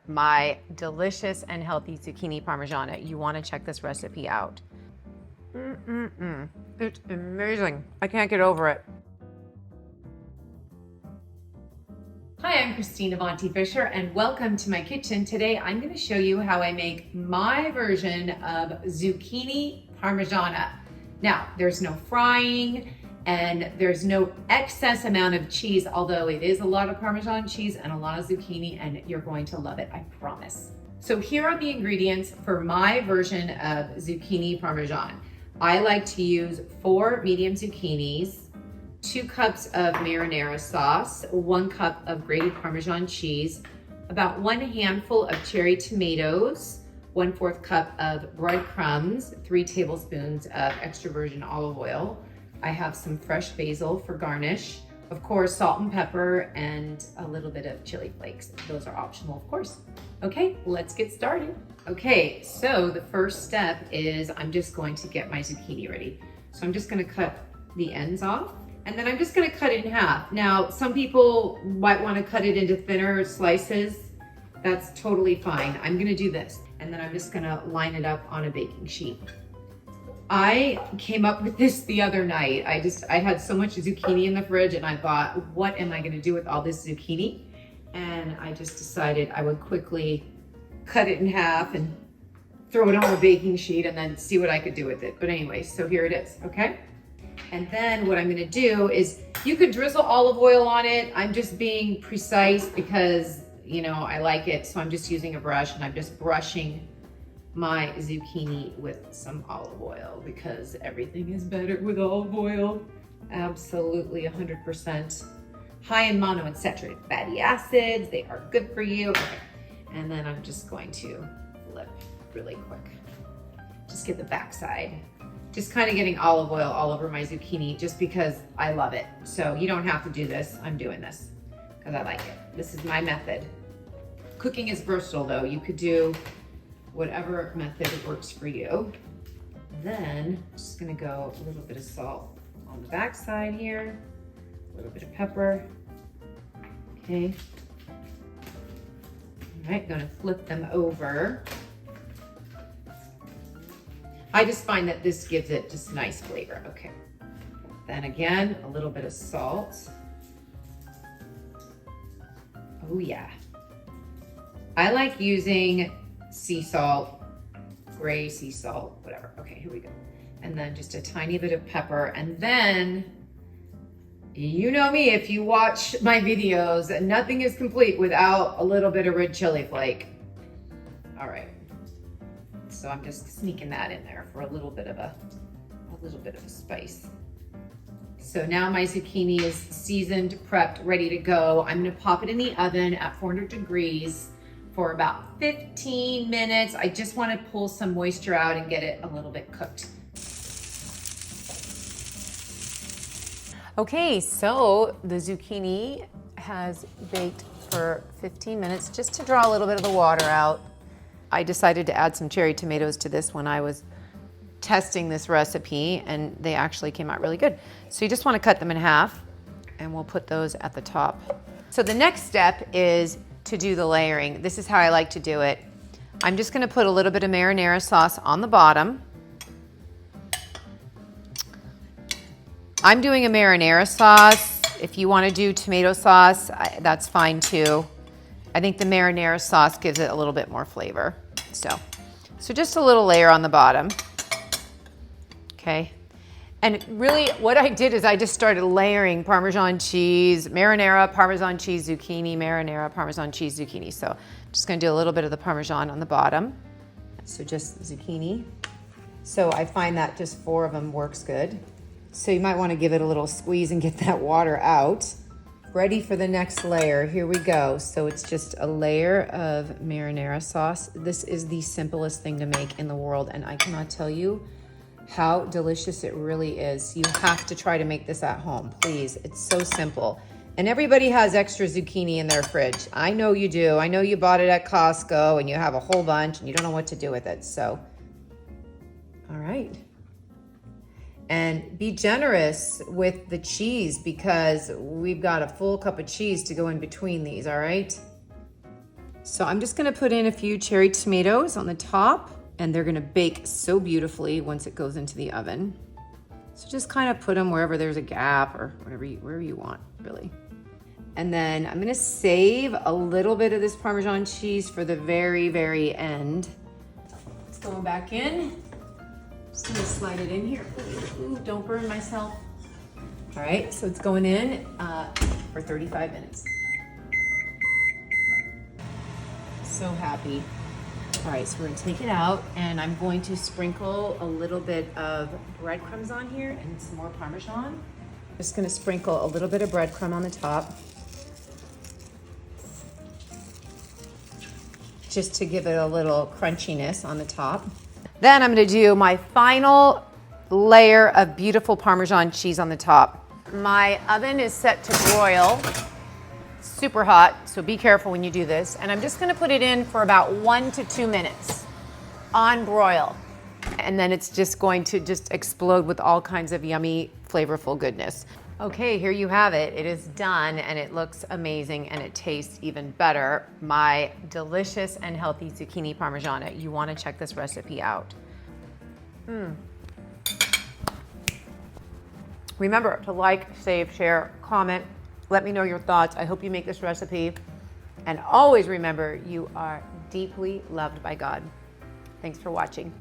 my delicious and healthy zucchini parmigiana. You want to check this recipe out. It's amazing. I can't get over it. Hi, I'm Christina Vonti Fisher and welcome to my kitchen. Today I'm going to show you how I make my version of zucchini parmigiana. Now, there's no frying and there's no excess amount of cheese, although it is a lot of Parmesan cheese and a lot of zucchini, and you're going to love it, I promise. So here are the ingredients for my version of zucchini parmesan. I like to use 4 medium zucchinis, 2 cups of marinara sauce, 1 cup of grated Parmesan cheese, about 1 handful of cherry tomatoes, 1/4 cup of breadcrumbs, 3 tablespoons of extra virgin olive oil. I have some fresh basil for garnish, of course, salt and pepper, and a little bit of chili flakes. Those are optional, of course. Okay, let's get started. Okay, so the first step is I'm just going to get my zucchini ready. So I'm just gonna cut the ends off, and then I'm just gonna cut it in half. Now, some people might wanna cut it into thinner slices. That's totally fine. I'm gonna do this, and then I'm just gonna line it up on a baking sheet. I came up with this the other night. I had so much zucchini in the fridge and I thought, what am I gonna do with all this zucchini? And I just decided I would quickly cut it in half and throw it on a baking sheet and then see what I could do with it. But anyway, so here it is, okay? And then what I'm gonna do is, you could drizzle olive oil on it. I'm just being precise because, you know, I like it. So I'm just using a brush and I'm just brushing my zucchini with some olive oil because everything is better with olive oil. Absolutely 100% high in monounsaturated fatty acids. They are good for you. Okay. And then I'm just going to flip really quick. Just get the backside. Just kind of getting olive oil all over my zucchini just because I love it. So you don't have to do this. I'm doing this because I like it. This is my method. Cooking is versatile though. You could do whatever method works for you. Then I'm just gonna go a little bit of salt on the back side here, a little bit of pepper. Okay. All right, gonna flip them over. I just find that this gives it just nice flavor. Okay. Then again, a little bit of salt. Oh yeah. I like using sea salt, gray sea salt, whatever. Okay, here we go. And then just a tiny bit of pepper. And then, you know me, if you watch my videos, nothing is complete without a little bit of red chili flake. All right. So I'm just sneaking that in there for a little bit of a spice. So now my zucchini is seasoned, prepped, ready to go. I'm gonna pop it in the oven at 400 degrees for about 15 minutes. I just want to pull some moisture out and get it a little bit cooked. Okay, so the zucchini has baked for 15 minutes just to draw a little bit of the water out. I decided to add some cherry tomatoes to this when I was testing this recipe, and they actually came out really good. So you just want to cut them in half, and we'll put those at the top. So the next step is to do the layering. This is how I like to do it. I'm just gonna put a little bit of marinara sauce on the bottom. I'm doing a marinara sauce. If you wanna do tomato sauce, that's fine too. I think the marinara sauce gives it a little bit more flavor. So just a little layer on the bottom, okay? And really what I did is I just started layering Parmesan cheese, marinara, Parmesan cheese, zucchini, marinara, Parmesan cheese, zucchini. So I'm just gonna do a little bit of the Parmesan on the bottom. So just zucchini. So I find that just 4 of them works good. So you might wanna give it a little squeeze and get that water out. Ready for the next layer, here we go. So it's just a layer of marinara sauce. This is the simplest thing to make in the world, and I cannot tell you how delicious it really is. You have to try to make this at home, please. It's so simple. And everybody has extra zucchini in their fridge. I know you do. I know you bought it at Costco and you have a whole bunch and you don't know what to do with it. So, all right. And be generous with the cheese because we've got a full cup of cheese to go in between these, all right? So I'm just gonna put in a few cherry tomatoes on the top, and they're gonna bake so beautifully once it goes into the oven. So just kind of put them wherever there's a gap or wherever you want, really. And then I'm gonna save a little bit of this Parmesan cheese for the very, very end. It's going back in. Just gonna slide it in here. Ooh, don't burn myself. All right, so it's going in for 35 minutes. So happy. All right, so we're gonna take it out, and I'm going to sprinkle a little bit of breadcrumbs on here and some more Parmesan. Just gonna sprinkle a little bit of breadcrumb on the top, just to give it a little crunchiness on the top. Then I'm gonna do my final layer of beautiful Parmesan cheese on the top. My oven is set to broil. Super hot, so be careful when you do this. And I'm just gonna put it in for about 1 to 2 minutes on broil. And then it's just going to explode with all kinds of yummy, flavorful goodness. Okay, here you have it. It is done, and it looks amazing, and it tastes even better. My delicious and healthy zucchini parmigiana. You wanna check this recipe out. Remember to like, save, share, comment. Let me know your thoughts. I hope you make this recipe. And always remember, you are deeply loved by God. Thanks for watching.